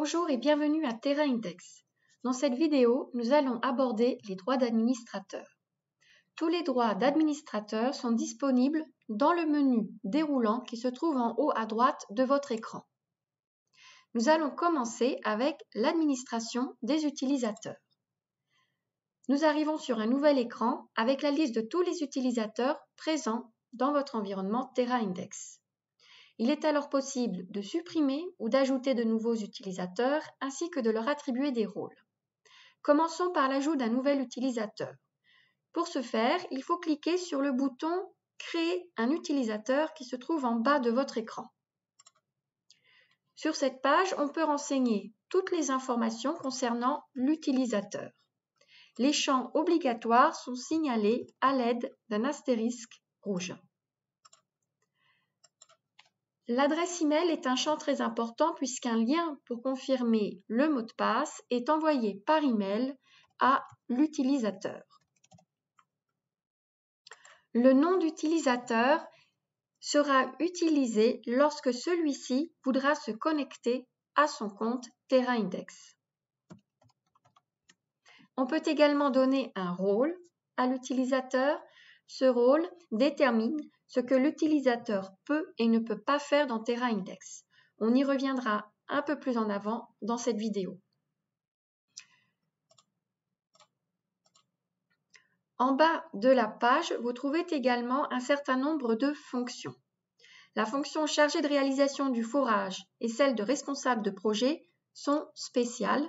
Bonjour et bienvenue à TerraIndex. Dans cette vidéo, nous allons aborder les droits d'administrateur. Tous les droits d'administrateur sont disponibles dans le menu déroulant qui se trouve en haut à droite de votre écran. Nous allons commencer avec l'administration des utilisateurs. Nous arrivons sur un nouvel écran avec la liste de tous les utilisateurs présents dans votre environnement TerraIndex. Il est alors possible de supprimer ou d'ajouter de nouveaux utilisateurs ainsi que de leur attribuer des rôles. Commençons par l'ajout d'un nouvel utilisateur. Pour ce faire, il faut cliquer sur le bouton « Créer un utilisateur » qui se trouve en bas de votre écran. Sur cette page, on peut renseigner toutes les informations concernant l'utilisateur. Les champs obligatoires sont signalés à l'aide d'un astérisque rouge. L'adresse email est un champ très important puisqu'un lien pour confirmer le mot de passe est envoyé par email à l'utilisateur. Le nom d'utilisateur sera utilisé lorsque celui-ci voudra se connecter à son compte TerraIndex. On peut également donner un rôle à l'utilisateur. Ce rôle détermine ce que l'utilisateur peut et ne peut pas faire dans TerraIndex. On y reviendra un peu plus en avant dans cette vidéo. En bas de la page, vous trouvez également un certain nombre de fonctions. La fonction chargée de réalisation du forage et celle de responsable de projet sont spéciales.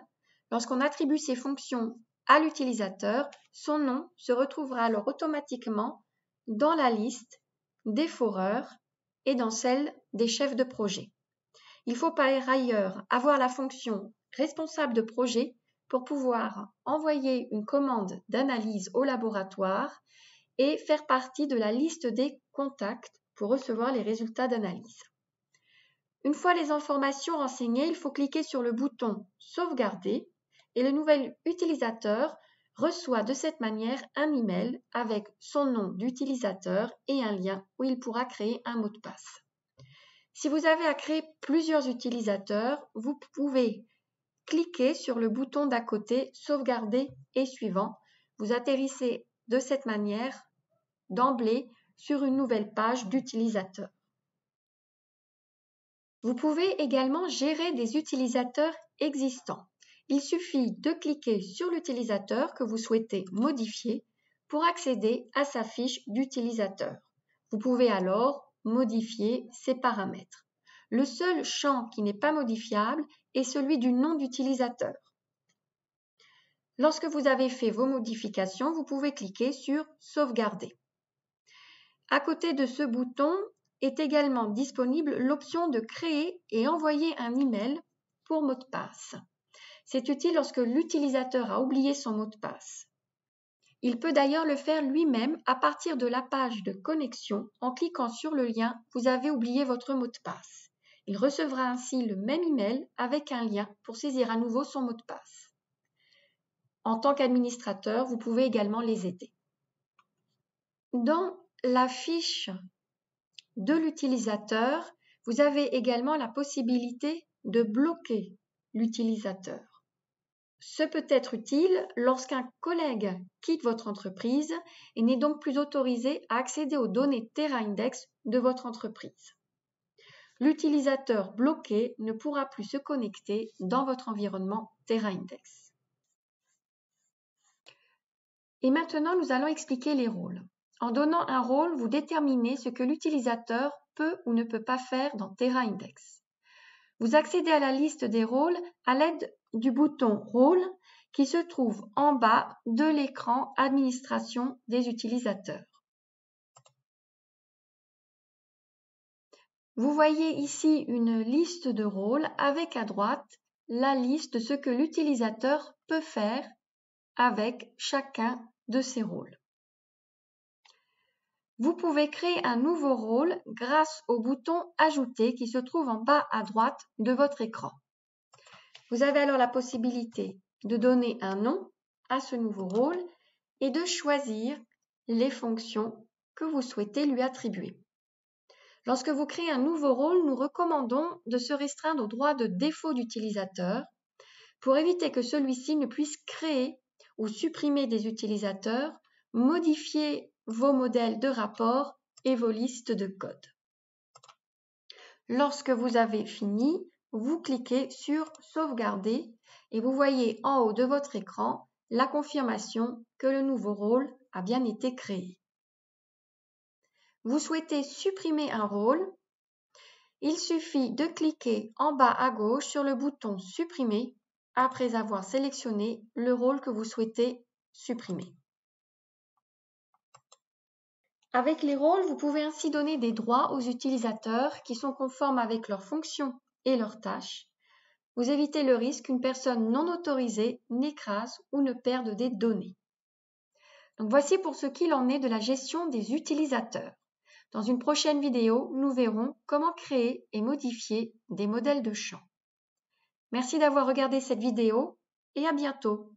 Lorsqu'on attribue ces fonctions à l'utilisateur, son nom se retrouvera alors automatiquement dans la liste des foreurs et dans celle des chefs de projet. Il faut par ailleurs avoir la fonction responsable de projet pour pouvoir envoyer une commande d'analyse au laboratoire et faire partie de la liste des contacts pour recevoir les résultats d'analyse. Une fois les informations renseignées, il faut cliquer sur le bouton « Sauvegarder » et le nouvel utilisateur reçoit de cette manière un email avec son nom d'utilisateur et un lien où il pourra créer un mot de passe. Si vous avez à créer plusieurs utilisateurs, vous pouvez cliquer sur le bouton d'à côté « Sauvegarder » et suivant. Vous atterrissez de cette manière d'emblée sur une nouvelle page d'utilisateur. Vous pouvez également gérer des utilisateurs existants. Il suffit de cliquer sur l'utilisateur que vous souhaitez modifier pour accéder à sa fiche d'utilisateur. Vous pouvez alors modifier ses paramètres. Le seul champ qui n'est pas modifiable est celui du nom d'utilisateur. Lorsque vous avez fait vos modifications, vous pouvez cliquer sur « Sauvegarder ». À côté de ce bouton est également disponible l'option de créer et envoyer un email pour mot de passe. C'est utile lorsque l'utilisateur a oublié son mot de passe. Il peut d'ailleurs le faire lui-même à partir de la page de connexion en cliquant sur le lien « Vous avez oublié votre mot de passe ». Il recevra ainsi le même email avec un lien pour saisir à nouveau son mot de passe. En tant qu'administrateur, vous pouvez également les aider. Dans la fiche de l'utilisateur, vous avez également la possibilité de bloquer l'utilisateur. Ce peut être utile lorsqu'un collègue quitte votre entreprise et n'est donc plus autorisé à accéder aux données TerraIndex de votre entreprise. L'utilisateur bloqué ne pourra plus se connecter dans votre environnement TerraIndex. Et maintenant, nous allons expliquer les rôles. En donnant un rôle, vous déterminez ce que l'utilisateur peut ou ne peut pas faire dans TerraIndex. Vous accédez à la liste des rôles à l'aide du bouton « Rôle » qui se trouve en bas de l'écran « Administration des utilisateurs ». Vous voyez ici une liste de rôles avec à droite la liste de ce que l'utilisateur peut faire avec chacun de ces rôles. Vous pouvez créer un nouveau rôle grâce au bouton « Ajouter » qui se trouve en bas à droite de votre écran. Vous avez alors la possibilité de donner un nom à ce nouveau rôle et de choisir les fonctions que vous souhaitez lui attribuer. Lorsque vous créez un nouveau rôle, nous recommandons de se restreindre aux droits de défaut d'utilisateur pour éviter que celui-ci ne puisse créer ou supprimer des utilisateurs, modifier vos modèles de rapport et vos listes de code. Lorsque vous avez fini, vous cliquez sur « Sauvegarder » et vous voyez en haut de votre écran la confirmation que le nouveau rôle a bien été créé. Vous souhaitez supprimer un rôle, il suffit de cliquer en bas à gauche sur le bouton « Supprimer » après avoir sélectionné le rôle que vous souhaitez supprimer. Avec les rôles, vous pouvez ainsi donner des droits aux utilisateurs qui sont conformes avec leurs fonctions et leurs tâches. Vous évitez le risque qu'une personne non autorisée n'écrase ou ne perde des données. Donc voici pour ce qu'il en est de la gestion des utilisateurs. Dans une prochaine vidéo, nous verrons comment créer et modifier des modèles de champs. Merci d'avoir regardé cette vidéo et à bientôt.